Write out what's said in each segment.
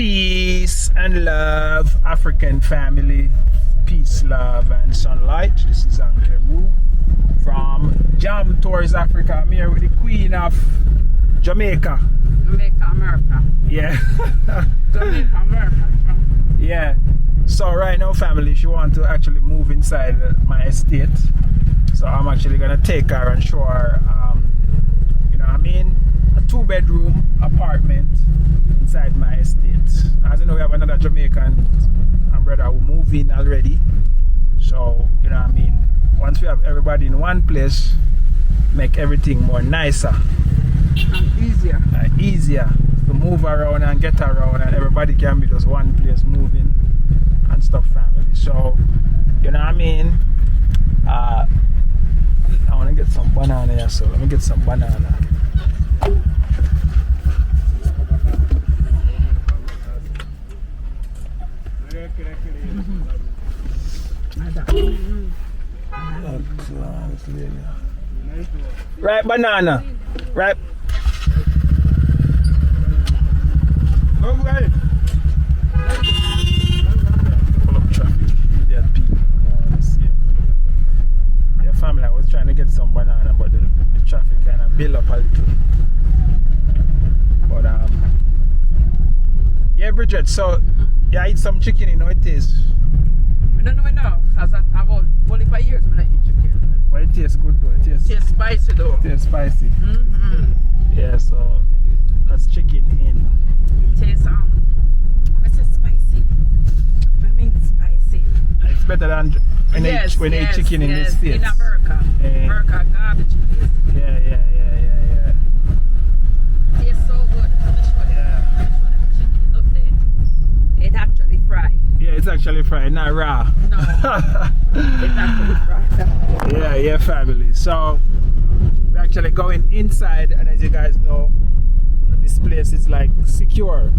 Peace and love, African family. Peace, love, and sunlight. This is Uncle Wu from Jam Tours Africa. I'm here with the Queen of Jamaica. Jamaica, America. Yeah. Jamaica, America. Yeah. So right now, family, she wants to actually move inside my estate. So I'm actually gonna take her and show her, you know what I mean, a 2-bedroom apartment inside my estate. As you know, we have another Jamaican brother who moved in already. So, you know what I mean, once we have everybody in one place, make everything more nicer. And easier. Easier to move around and get around, and everybody can be just one place moving and stuff, family. So, you know what I mean, I want to get some banana here, so let me get some banana. Right, banana. Right. Pull up traffic. There are people. I want to see it. Yeah, family, I was trying to get some banana, but the traffic kind of built up a little. But yeah, Bridget. So yeah, eat some chicken. You know it tastes. We don't know enough, because about 45 years I don't eat chicken. But it tastes good though. It tastes spicy though. It tastes spicy. Yeah, so that's chicken in. It tastes I say spicy. I mean spicy. It's better than when they eat chicken in the States. In America. America garbage place. Yeah. Tastes so good. Yeah. Look there. It's actually fried. Yeah, it's actually fried, not raw. No. It's actually fried. Yeah, family. So we're actually going inside, and as you guys know, this place is like secure.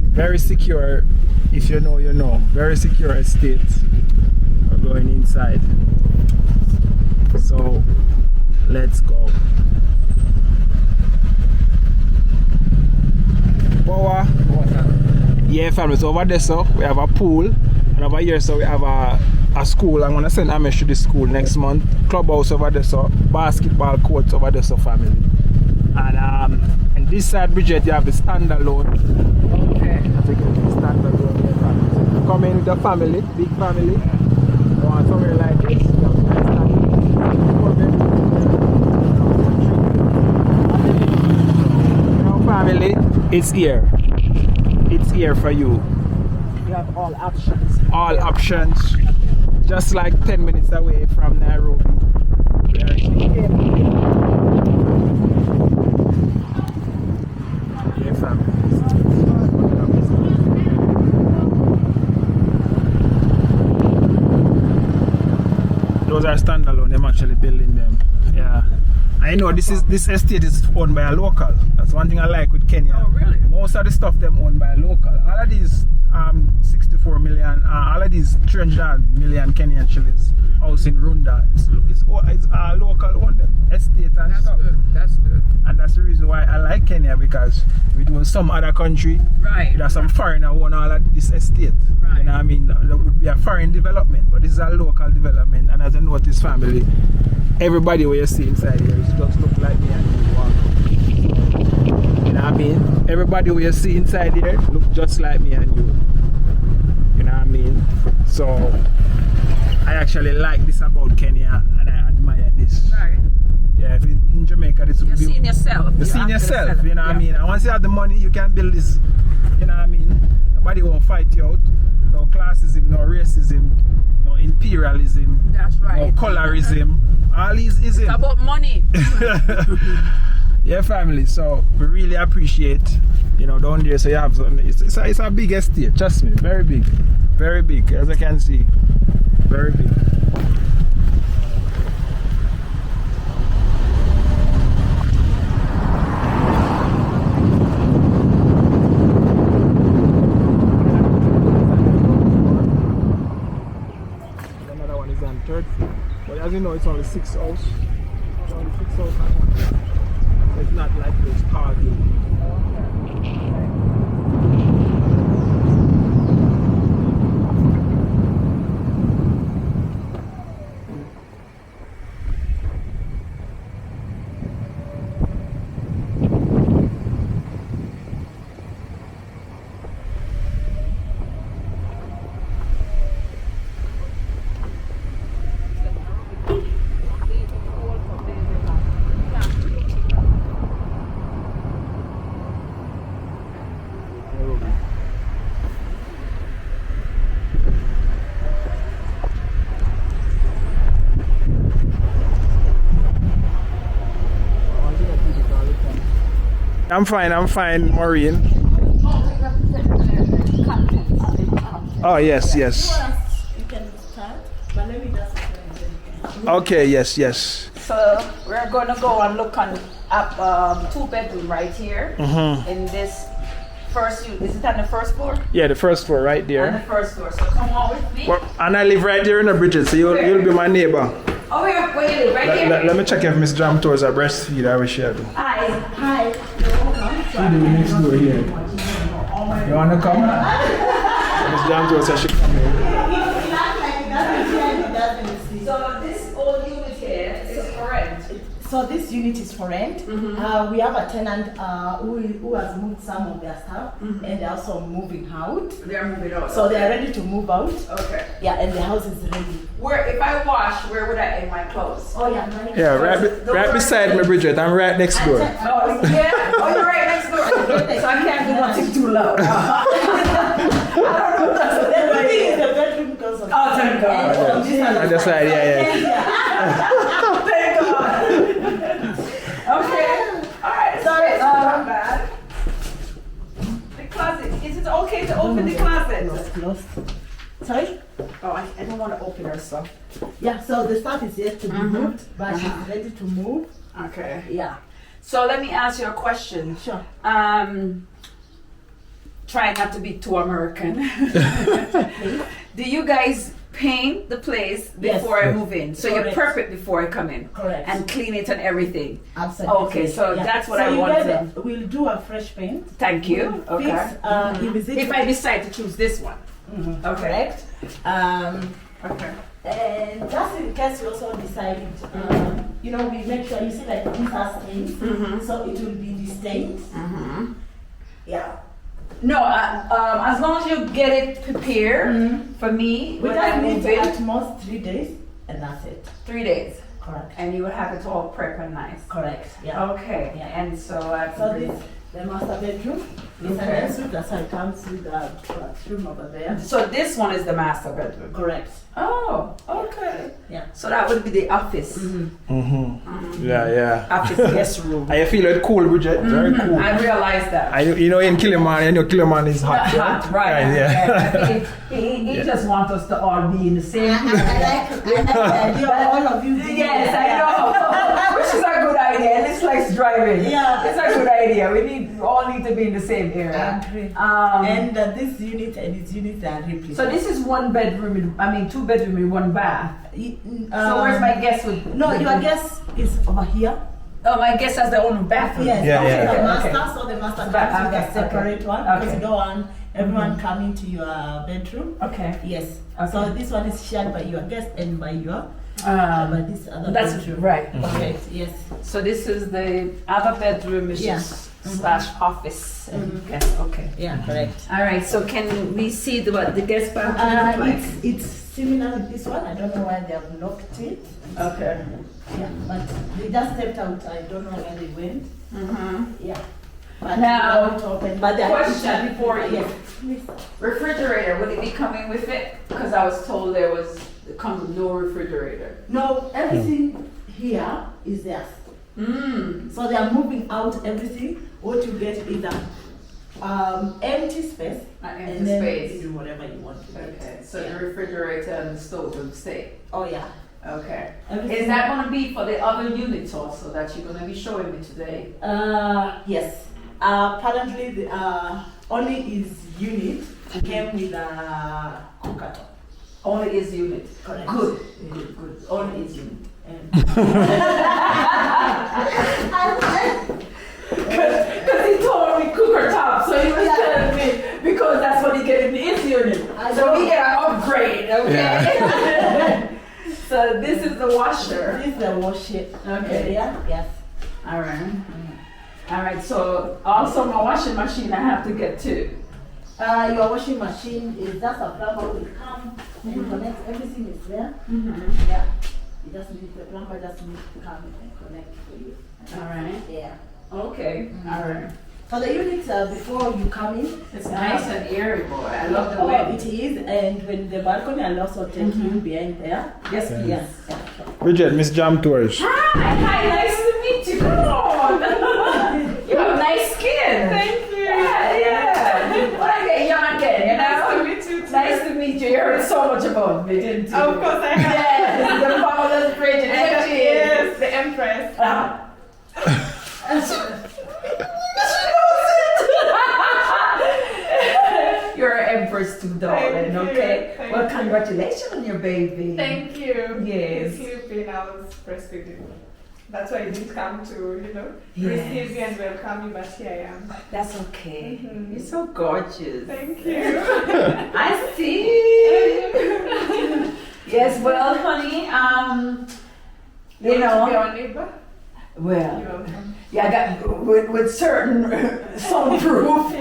Very secure. If you know, you know. Very secure estate. We're going inside. So let's go. Power. Yeah, family. So over there, so we have a pool, and over here, so we have a school. I'm gonna send Amish to the school next month. Clubhouse over there, so basketball courts over there, so family. And this side, Bridget, you have the standalone. Okay. I think it's the standalone. Yeah, family. So come in with the family, big family. You want somewhere like this? You have a nice standalone. You know, family, it's here. It's here for you. You have all options. All options. Just like 10 minutes away from Nairobi. Yeah, family. Those are standalone. I'm actually building them. Yeah. I know this estate is owned by a local. That's one thing I like with Kenya. Oh, really? Most of the stuff them owned by a local. All of these 64 million, all of these 300 million Kenyan shillings house in Runda. It's a local one, estate and stuff. That's good. And that's the reason why I like Kenya, because if it was some other country, right, there's some foreigner who own all of this estate. Right. You know what I mean? There would be a foreign development, but this is a local development. And as I know this family, everybody where you see inside here is just look like me and you walk. You know what I mean? Everybody where you see inside here look just like me and you. You know what I mean? So I actually like this about Kenya, and I admire this. Right. Yeah, if in Jamaica this would be... You're seeing yourself. You're seeing yourself, you know what I mean? And once you have the money, you can build this, you know what I mean? Nobody won't fight you out. No classism, no racism, no imperialism. That's right. No colorism. All these ism. It's about money. Yeah, family. So we really appreciate, you know, down there. So you have some, it's a big estate. Trust me, very big, as I can see, very big. Another one is on 3rd floor, but as you know, it's only 6 house. It's only 6 house. It's not like those car buildings. I'm fine, Maureen. Oh, yes. You can start, but let me just. Okay, yes. So we're gonna go and look on up 2-bedroom right here in this first unit. Is it on the first floor? Yeah, the first floor right On there. the first floor. So come on with me. Well, and I live right here in the Bridget, so you'll be my neighbor. Oh, where you live? Right here? Let me check if Miss Jam tours are breastfeed. I wish she had. Hi. She live next door here. You wanna come? Miss Jam tours said she come here. So this old unit here is for rent. So this unit is for rent. We have a tenant who has moved some of their stuff and they're also moving out. They're moving out. So they're ready to move out. Okay. Yeah, and the house is ready. Where if I wash, where would I hang my clothes? Oh yeah, Yeah, right beside me, Bridget. I'm right next door. Oh yeah. Oh, you're right next door. So I can't do nothing too loud. I don't know if that's The thing is the bedroom goes on. Oh, thank God. On the side, yeah. Thank God. Okay. All right. Sorry, Not bad. The closet. Is it okay to open the closet? Closed. Sorry? Oh, I don't want to open her stuff. Yeah, so the stuff is yet to be moved, but she's ready to move. Okay. Yeah. So let me ask you a question. Sure. Try not to be too American. Do you guys paint the place before I move in? So Correct. you prep it before I come in? Correct. And clean it and everything? Absolutely. Okay, so that's what so I you want guys, to. we'll do a fresh paint. Thank you. We'll Okay. fix, If I decide to choose this one. Okay. Correct. Okay. And just in case you also decide, we make sure you see like these are stains, so it will be stained. Yeah. No, as long as you get it prepared for me We when I just move need in, at most 3 days, and that's it. 3 days, Correct. and you will have it all prep and nice. Correct. Yeah. Okay. Yeah. And so I So this the master bedroom. It's an ensuite. That's how it comes with the bathroom over there. So this one is the master bedroom. Correct. Oh, okay. Yeah. So that would be the office. Yeah. Office guest room. I feel it cool, Bridget. Very cool. I realized that. In Kiliman, Kiliman is hot. Hot, right. Yeah. He just wants us to all be in the same I room. like all of you. Yes, I know. Which is a good idea. And it's like driving. Yeah. It's a good idea. We all need to be in the same area. I agree. And this unit and its units are replicated. So this is 1 bedroom, 2 bedroom in 1 bath. So where's my guest with? No, your guest is over here. Oh, my guest has their own bathroom. Yes, Yeah, okay, yeah. the master. Okay. So the master But- comes with okay, a separate one okay. because you don't want everyone coming to your bedroom. Okay. Yes. Okay. So this one is shared by your guest and by your by this other That's bedroom. right. Correct. Yes. So this is the other bedroom, which Yeah. is slash office. And guest. Okay. Yeah. Correct. All right. So can we see what the guest bathroom looks like? It's similar with this one. I don't know why they have locked it. Okay. Yeah, but they just stepped out. I don't know where they went. Yeah. But Now, not open. But they question for you. Yes. Please. Refrigerator, would it be coming with it? Because I was told there was no refrigerator. No, everything here is theirs. So they are moving out everything. What you get is a empty space. An and empty then space. do whatever you want to do. Okay, so Yeah. the refrigerator and the stove will stay. Oh yeah. Okay. Everything- Is that going to be for the other units also that you're going to be showing me today? Yes. Apparently, the only his unit came with a cooker top. Only is unit. Correct. Good. Good. Only is unit. Because he told me cooker top, so he was telling me because that's what he get in his unit. So we get an upgrade, okay? So this is the washer. This is the washer Okay. area. Yes. All right. All right. So also my washing machine I have to get too. Your washing machine is just a plumber will come and connect. Everything is there. Yeah. You just need the plumber just needs to come and connect for you. All right. Yeah. Okay. All right. So the unit before you come in, It's nice and airy, boy. I love the Oh, way. it is, and when the balcony, I'll also take you behind there. Yes, please. Yeah. Yeah. Bridget, Miss Jam tours. Hi, nice to meet you. Come on. You have nice skin. You heard so much about me, didn't you? Of course I have. Yes, the fabulous Bridget. Yes, the Empress. You're an empress too, darling, Thank you, okay? thank Well, you. congratulations on your baby. Thank you. Yes. He's sleeping. I was breastfeeding. That's why I didn't come to, Yes. receive you and welcome you, but here I am. That's okay. Mhm. You're so gorgeous. Thank you. I see. Yes, well, honey, you want to be know, our neighbor? well, You're welcome. yeah, I got with certain soundproof.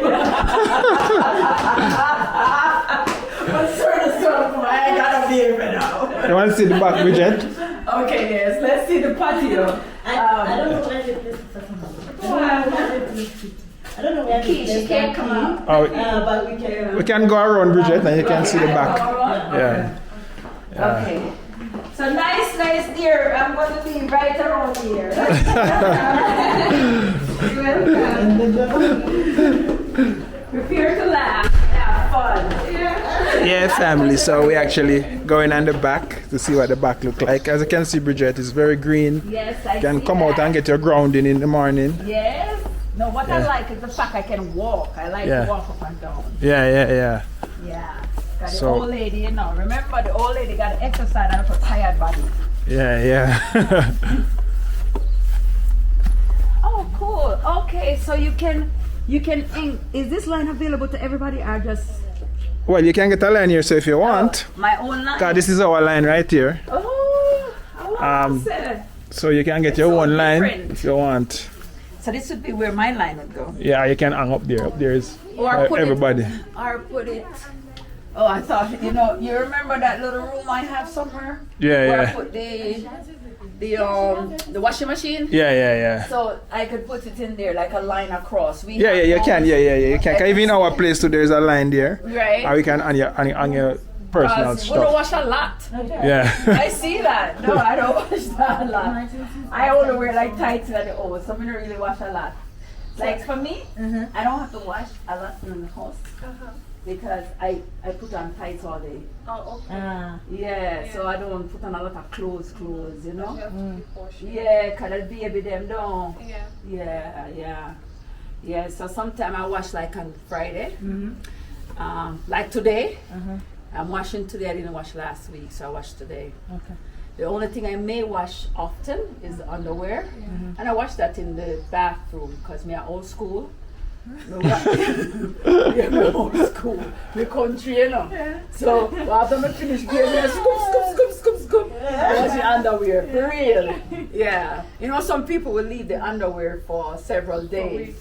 With certain soundproof, I ain't gotta be here now. You want to see the back, Bridget? Okay, yes, let's see the patio. I don't know where the place is talking about. I don't know where the Key, place she can't come out. Oh, but we can. we can go around, Bridget, and you can see the back. Yeah. Okay. So nice, dear. I'm going to be right around here. You're welcome. Prepare to laugh. Have fun. Yeah, family. So we actually going on the back to see what the back look like. As you can see, Bridget is very green. Yes, I You can see come out that. and get your grounding in the morning. Yes. No, what I Yeah. like is the fact I can walk. I like Yeah. to walk up and down. Yeah. Yeah. Got the So- old lady, you know. Remember, the old lady got exercise out of her tired body. Yeah. Oh, cool. Okay, so you can is this line available to everybody or just Well, you can get a line here, so if you want. my own line? God, this is our line right here. Oh, I Um, love it. So you can get your so own line different. if you want. So this would be where my line would go. Yeah, you can hang up there. Up there is Or put everybody. Or put it. Oh, I thought you remember that little room I have somewhere? Yeah, Where I yeah. put the washing machine. Yeah. So I could put it in there like a line across. We Yeah, have you can. those, Yeah, you can. 'Cause even in our place too, there's a line there. Right. Or you can on your personal Because we don't stuff. wash a lot. Yeah. I see that. No, I don't wash that a lot. I only wear like tights at the old, so I don't really wash a lot. Like for me, I don't have to wash a lot in the house because I put on tights all day. Oh, okay. Yeah, so I don't put on a lot of clothes, you know? Wash. Yeah, cause the baby them don't. Yeah. Yeah, so sometimes I wash like on Friday. Like today. I'm washing today, I didn't wash last week, so I washed today. Okay. The only thing I may wash often is the underwear. And I wash that in the bathroom because me are old school. Yeah, me old school. Me country, you know. So after me finish getting me scoop. Wash the underwear, for real. Yeah. You know, some people will leave the underwear for several days.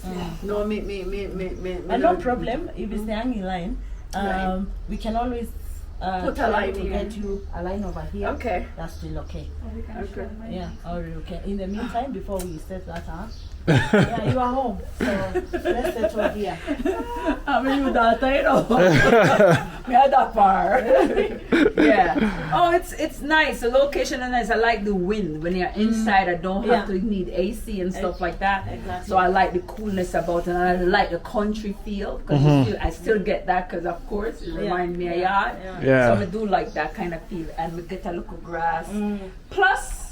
No, me. No problem. If it's the hanging line, we can always Put a try line to here. get you a line over here. Okay. That's still okay. Okay. Yeah, or you can. In the meantime, before we set that up, yeah, you are home. So let's settle here. I'm you daughter, you know. Me are that far. Yeah. Oh, it's nice. The location is nice. I like the wind. When you're inside, I don't have to need AC and stuff like that. Exactly. So I like the coolness about it. And I like the country feel. Because I still get that because, of course, it reminds me of yard. Yeah. So I do like that kind of feel. And we get a little grass. Plus,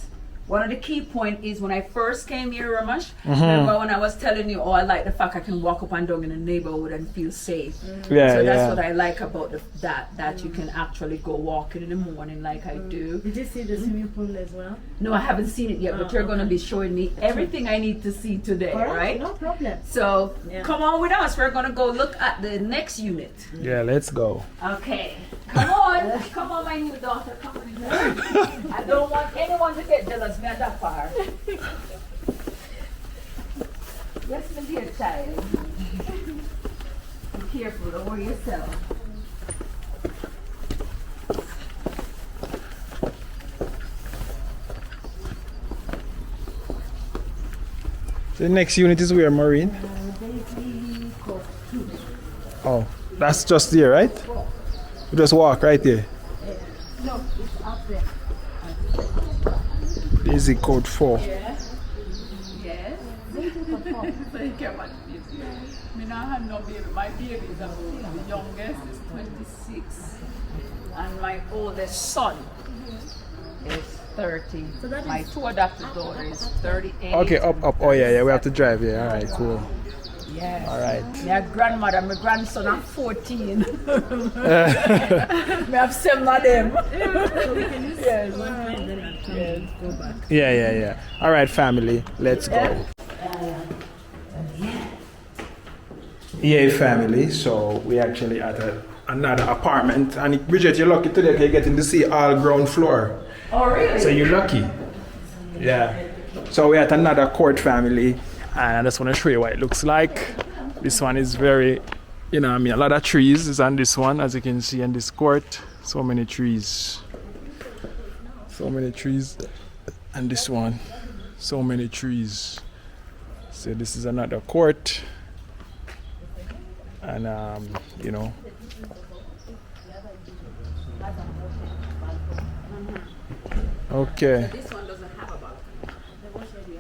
one of the key point is when I first came here, Ramesh, remember when I was telling you, I like the fact I can walk up and down in the neighborhood and feel safe. Yeah, So that's yeah. what I like about that you can actually go walking in the morning like I do. Did you see the swimming pool as well? No, I haven't seen it yet, but you're going to be showing me everything I need to see today, right? No problem. So come on with us. We're going to go look at the next unit. Yeah, let's go. Okay. Come on, my new daughter. Come on. I don't want anyone to get jealous. Me at that far. Yes, my dear child. Be careful. Don't worry yourself. The next unit is where, Maureen? Oh, that's just there, right? You just walk right there. No, it's up there. Daisy code 4. Yes. Thank you much. Me not have no baby. My baby is about, the youngest is 26. And my oldest son is 30. My two adopted daughters is 38. Okay, up. Oh yeah, we have to drive. Yeah, all right, cool. Yes. All right. My grandmother, my grandson, I'm 14. We have 7 of them. Yes. Yes. Go back. Yeah. All right, family, let's go. Yeah, family. So we actually at another apartment, and Bridget, you're lucky today because you're getting to see all ground floor. Oh, really? So you're lucky. Yeah. So we're at another court, family, and I just want to show you what it looks like. This one is very, a lot of trees is on this one, as you can see in this court. So many trees. And this one, so many trees. So this is another court. And, Okay. This one doesn't have a balcony.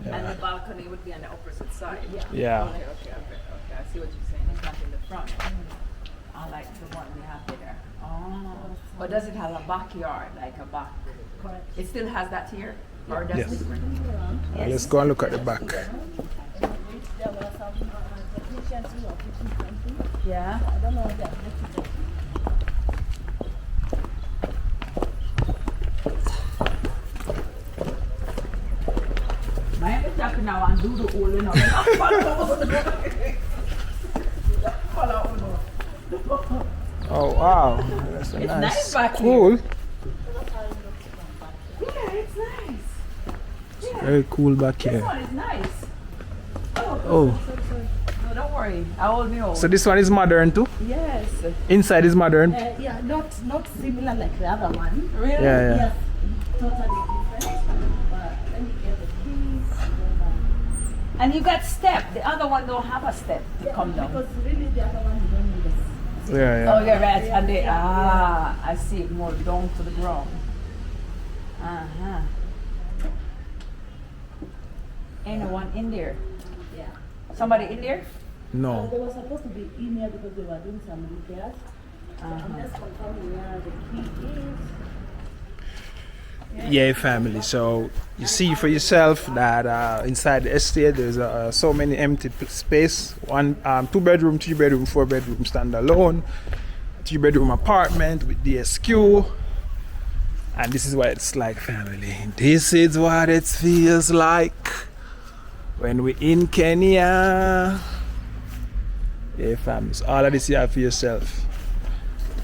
And the balcony would be on the opposite side. Yeah. Okay. I see what you're saying. It's not in the front. I like the one we have there. Oh. But does it have a backyard, like a back? It still has that here? Or that's Yes. different? Let's go and look at the back. There were some technicians who were putting something. Yeah. I don't know what they're putting. My talking now and do the hole in Oh wow, that's a It's nice back here. cool. Yeah, it's nice. Very cool back This here. one is nice. Oh, No, don't worry. I hold me own. so this one is modern too. Yes. Inside is modern. Yeah, not similar like the other one. Really? Yeah. Yes, totally different. But let me get the keys. And you got step. The other one don't have a step to come down. Because really the other one you don't need this. Yeah. Oh, you're right. And they, I see it more down to the ground. Uh-huh. Anyone in there? Yeah. Somebody in there? No. They were supposed to be in here because they were doing some repairs. So I'm just confirming where the key is. Yeah, family. So you see for yourself that inside the estate there's so many empty space. 2 bedroom, 3 bedroom, 4 bedroom standalone, 3 bedroom apartment with DSQ. And this is what it's like, family. This is what it feels like when we're in Kenya. Yeah, fam. So all of this you have for yourself.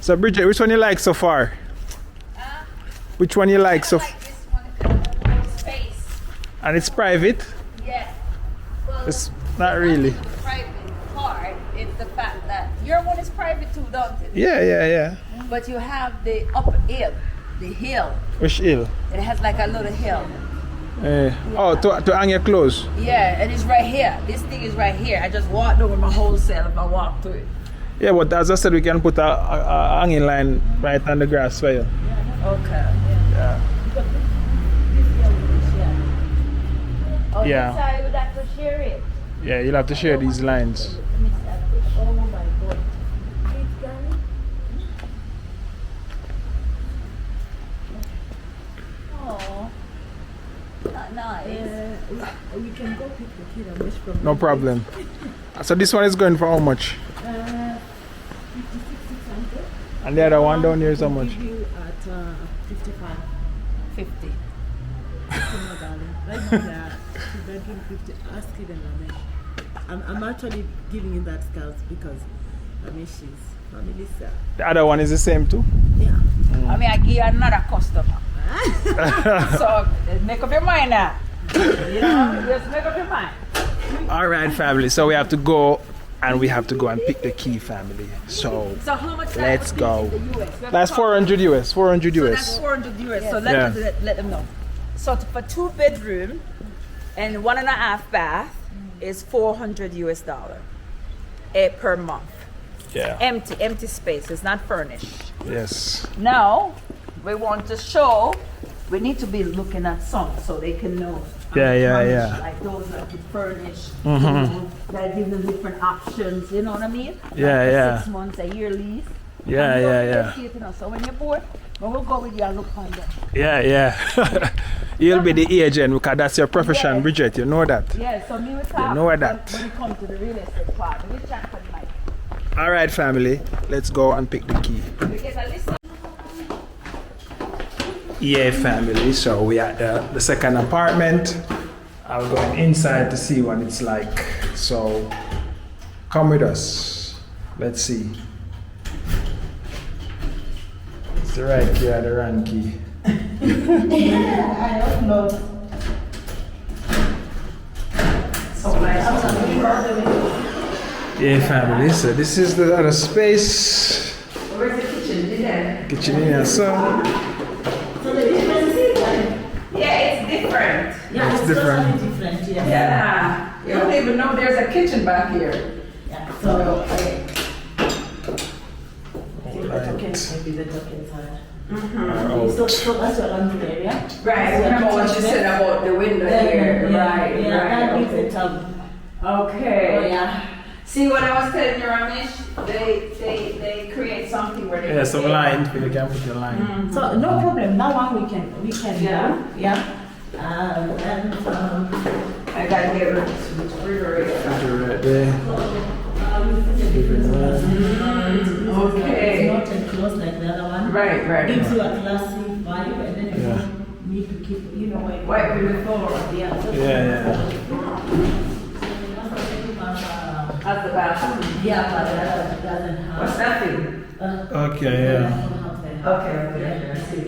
So Bridget, which one you like so far? Which one you like so far? Like this one, space. And it's private? Yeah. Well, It's not really. the private part is the fact that your one is private too, don't it? Yeah. But you have the upper hill, the hill. Which hill? It has like a little hill. Oh, to hang your clothes. Yeah, and it's right here. This thing is right here. I just walked over my whole self. I walked to it. Yeah, but as I said, we can put a hanging line right on the grass for you. Okay. Yeah. Because this here we will share. Oh, Yeah. this side would have to share it. Yeah, you'll have to share these lines. Oh my God. It's Garvey. Oh, not nice. We can go pick the kid and wish from No problem. So this one is going for how much? 56,600. And the other one down here is how much? Give you at 55. 50. No, darling. Right now, 2 bedroom 50. Ask it and I'm actually giving you that scout because she's family sir. The other one is the same too? Yeah. I mean, I give you another customer. So, make up your mind now. Just make up your mind. Alright, family. So we have to go and we have to go and pick the key, family. So So how much that let's would be go. in the US? That's 400 US. 400 So that's US. 400 US. So Yeah. let them know. So for 2 bedroom and 1.5 bath is $400 US per month. Yeah. Empty space. It's not furnished. Yes. Now we want to show we need to be looking at some so they can know. Yeah. Like those that we furnish, Mhm. that give them different options, you know what I mean? Yeah, Like yeah. 6 months, a year lease. Yeah, And you yeah, don't yeah. see it, you know. So when you're bored, we'll go with you and look on them. Yeah. You'll be the agent because that's your profession, Yes. Bridget. You know that. Yeah, so me with talk know that. when it comes to the real estate part. We chat for the mic. All right, family. Let's go and pick the key. We get a list. Yeah, family. So we at the second apartment. I'm going inside to see what it's like. So come with us. Let's see. It's the right key or the wrong key? I don't know. So nice. Yeah, family. So this is the other space. Where's the kitchen? Is it? Kitchen in here. So So the difference is Yeah, it's different. yeah, It's it's different. totally different. Yeah. Yeah. You don't even know there's a kitchen back here. Yeah. So Alright. maybe the dock inside. Out. So that's your laundry area. Right, remember what you said about the window here. Right, Yeah, that right. gives it a Okay. Oh yeah. See what I was telling you, Ramesh? They create something where they Yeah, some line. You can put your line. So no problem. That one we can Yeah. do. Yeah. And I gotta get rid of this refrigerator. Right there. Okay. It's not enclosed like the other one. Right. Gives you a classy vibe, and then you Yeah. don't need to keep, like Wiping the floor. Yeah. So Yeah. At the bathroom. Yeah, but the other doesn't have. What's that thing? Okay, yeah. Okay, I see.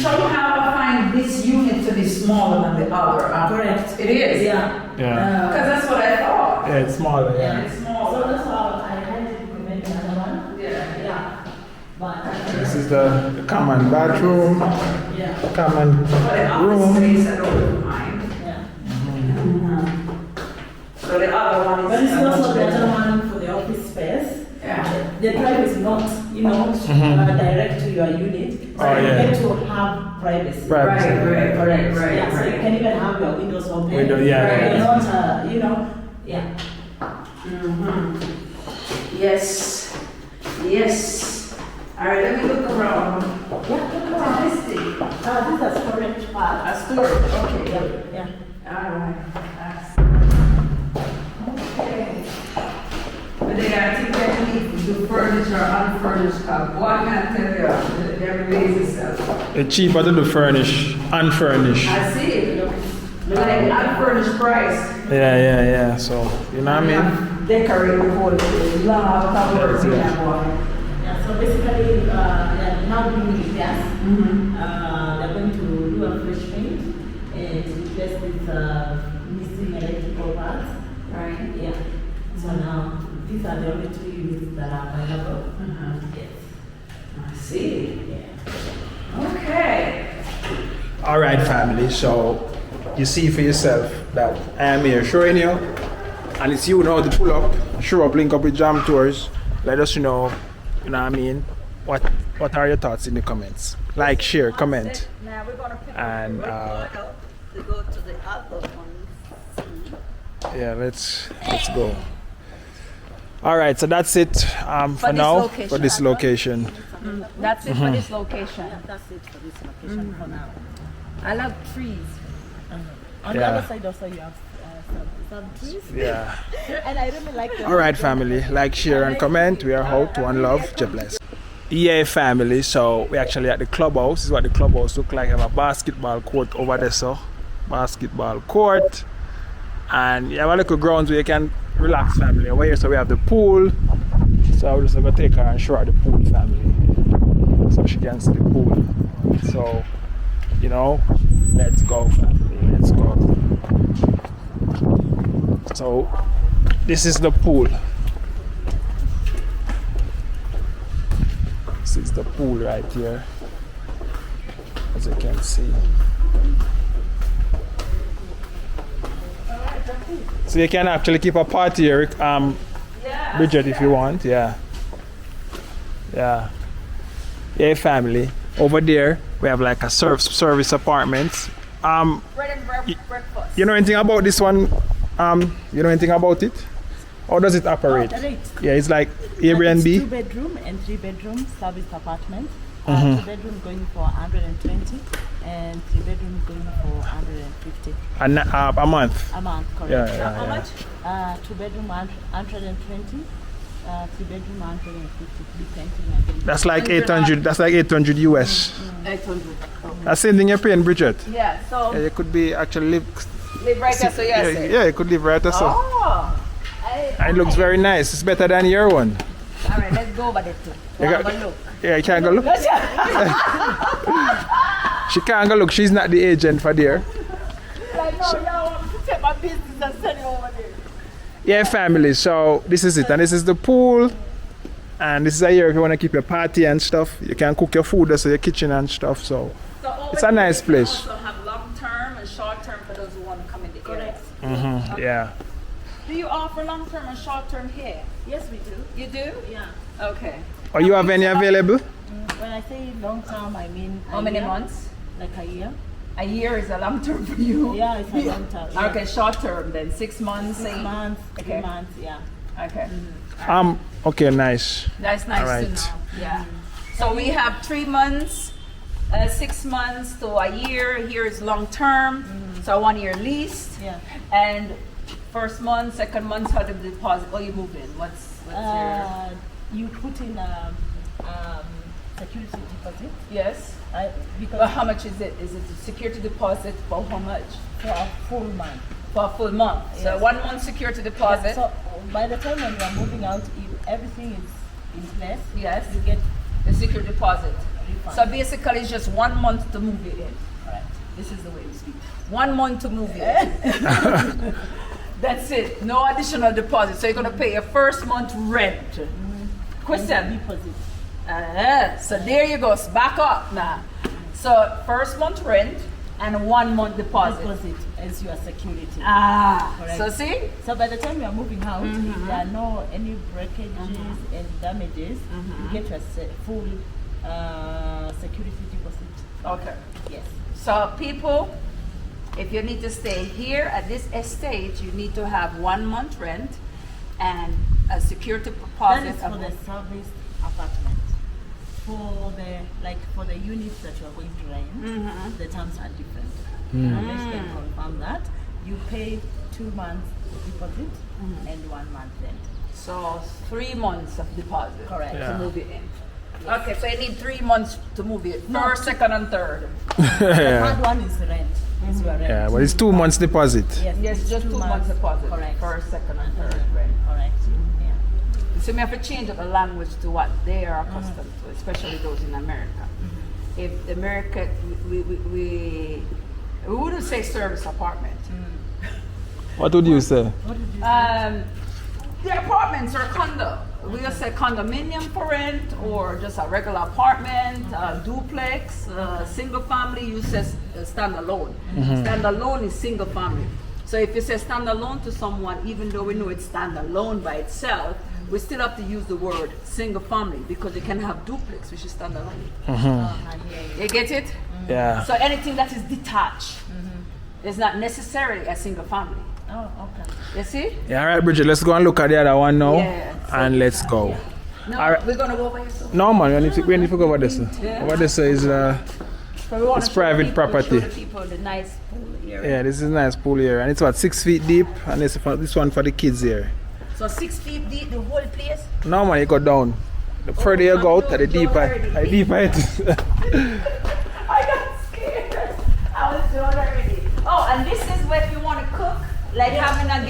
Somehow I find this unit to be smaller than the other. Correct. It is? Yeah. Yeah. Because that's what I thought. Yeah, it's smaller, yeah. It's So smaller. that's how I highly recommend another one. Yeah. Yeah. But This is the common bathroom, yeah. common But the office room. space, I don't mind. Yeah. So the other one is. But it's also the other one for the office space. Yeah. The drive is not, direct to your unit. So Oh, you yeah. get to have privacy. Privacy. Right. Yeah, so you can even have your windows open. Window, yeah, You're yeah. not, yeah. Yes. All right, let me look around. Yeah, Look around this thing. this is a storage part. A storage, okay. Yeah. All right. Okay. But then I think that we need to furniture or unfurnished house. What can I tell you? They're lazy stuff. It's cheaper to do furnish, unfurnished. I see it. Look at the unfurnished price. Yeah. So, you know what I mean? Decorate before the love covers in that one. Yeah, so basically, they're now doing repairs. They're going to do a fresh paint and replace with missing electrical parts. Right. Yeah. So now, these are the only two units that are available. Yes. I see. Yeah. Okay. All right, family. So, you see for yourself that I am here showing you. And it's you now to pull up, show up, link up with Jam Tours. Let us know, you know what I mean? What are your thoughts in the comments? Like, share, comment. Now we're gonna pick And to go to the other one. yeah, let's go. All right, so that's it for now for this location. That's it for this location. That's it for this location for now. I love trees. On the Yeah. other side also you have some trees. Yeah. And I really like them. All right, family. Like, share, and comment. We are out. One love. God bless. Yeah, family. So we actually at the clubhouse. This is what the clubhouse look like. I have a basketball court over there, so basketball court, and you have a little grounds where you can relax, family. Over here, so we have the pool. So I'm just gonna take her and show her the pool, family, so she can see the pool. So, let's go, family. Let's go. So this is the pool. This is the pool right here, as you can see. So you can actually keep a party here, Bridget, if you want. Yeah, family. Over there, we have like a service apartments. Bread and breakfast. You know anything about this one? You know anything about it? How does it operate? Yeah, it's like Airbnb. It's 2-bedroom and 3-bedroom service apartment. 2-bedroom going for 120 and 3-bedroom going for 150. A month. A month, correct. Yeah. How much? 2-bedroom 120, 3-bedroom 150, depending. That's like 800. That's like 800 US. 800. That's same thing you're paying, Bridget. Yeah, so Yeah, you could be actually live right there, so yes. yeah, you could live right there. So. Oh. And it looks very nice. It's better than your one. All right, let's go over there too. Look. Yeah, you can't go look. She can't go look. She's not the agent for there. Like, no, y'all want me to take my business and send it over there. Yeah, family. So this is it, and this is the pool, and this is here if you want to keep your party and stuff. You can cook your food, so your kitchen and stuff. So it's a nice place. We also have long term and short term for those who want to come in the area. Mm-hmm. Yeah. Do you offer long term and short term here? Yes, we do. You do? Yeah. Okay. Or you have any available? When I say long term, I mean How many months? Like a year. A year is a long term for you. Yeah, it's a long term. Yeah. Okay, short term then 6 months. 6 months, 3 Okay. months, yeah. Okay. Okay, nice. That's nice All to right. know. Yeah. So we have 3 months, 6 months to a year. Here is long term. So 1 year lease. Yeah. And first month, second month, how the deposit? Oh, you move in. What's your? You put in security deposit. Yes. Because But how much is it? Is it a security deposit for how much? for a full month. For a full month. So Yes. 1 month security deposit. So by the time when you are moving out, if everything is in place, Yes. you get The security deposit. refund. So basically, it's just 1 month to move it in. Correct. This is the way we speak. 1 month to move it in. That's it. No additional deposit. So you're gonna pay your first month rent. Question. Deposit. So there you go. So back up now. So first month rent and 1 month deposit. Deposit as your security. Correct. So see? So by the time you are moving out, if there are no any breakages and damages, you get your full security deposit. Okay. Yes. So people, if you need to stay here at this estate, you need to have 1 month rent and a security That deposit. is for the service apartment. For the units that you are going to rent, the terms are different. Unless can confirm that, you pay 2 months deposit and 1 month rent. So 3 months of deposit. Correct. To Yeah. move it in. Okay, so you need 3 months to move it. No. First, second, and third. The Yeah. third one is rent. Is your rent. Yeah, but it's 2 months deposit. Yes, Yes, it's just 2 months deposit. Correct. First, second, and third rent. Correct. Yeah. So we have to change up the language to what they are accustomed to, especially those in America. If America, we wouldn't say service apartment. What would you say? What did you say? The apartments are condo. We just say condominium for rent or just a regular apartment, duplex, single family. You say standalone. Standalone is single family. So if you say standalone to someone, even though we know it's standalone by itself, we still have to use the word single family because you can have duplex, which is standalone. I hear you. You get it? Yeah. So anything that is detached is not necessarily a single family. Oh, okay. You see? Yeah, all right, Bridget, let's go and look at the other one now. Yeah, so- And let's go. No, All right. we're gonna go over here. So No, man, we need to go over this. Yeah. Over this is, we wanna It's show private people, property. Show the people the nice pool area. yeah, this is a nice pool here. And it's what, 6 feet deep? And this one for the kids here. So 6 feet deep, the whole place. No, man, you go down. The further you go out, the deeper it is. I got scared. I was doing already. Oh, and this is where if you want to cook, like having a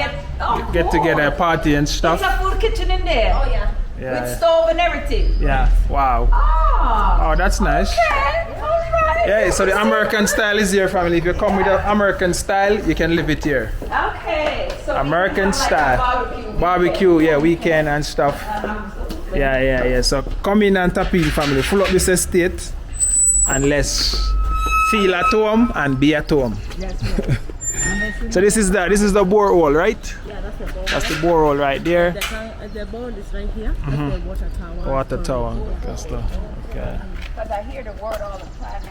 Get together, party and There's stuff. a full kitchen in there. Oh, yeah. Yeah, With yeah. stove and everything. Yeah, wow. Ah. Oh, that's nice. Okay. All right. Yeah, so the American style is here, family. If you come with the American style, you can live it here. Okay. So we American can have like a style. Barbecue, yeah, weekend and stuff. Yeah. So come in and tap in, family. Full up this estate and let's feel at home and be at home. That's right. So this is the borehole, right? Yeah, that's the bowl. That's the borehole right there. The bowl is right here. That's the water tower. Water tower. That's the, Okay. Because I hear the word all the time.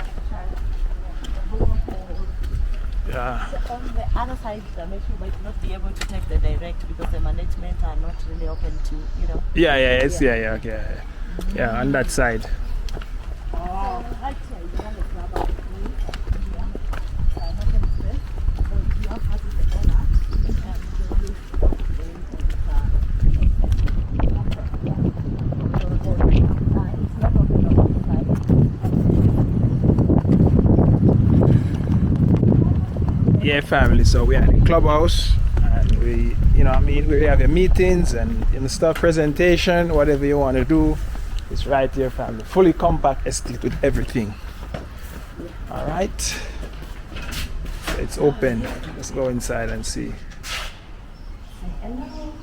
Yeah. On the other side, the you might not be able to take the direct because the management are not really open to, you know. Yeah, okay. Yeah, on that side. Oh, actually, you have a club out here. Not in Spain. So you have to the dollar. Yeah, family. So we are in the clubhouse, and we, you know, what I mean, we have your meetings and stuff, presentation, whatever you want to do. It's right here, family. Fully compact estate with everything. All right. So it's open. Let's go inside and see. Hello.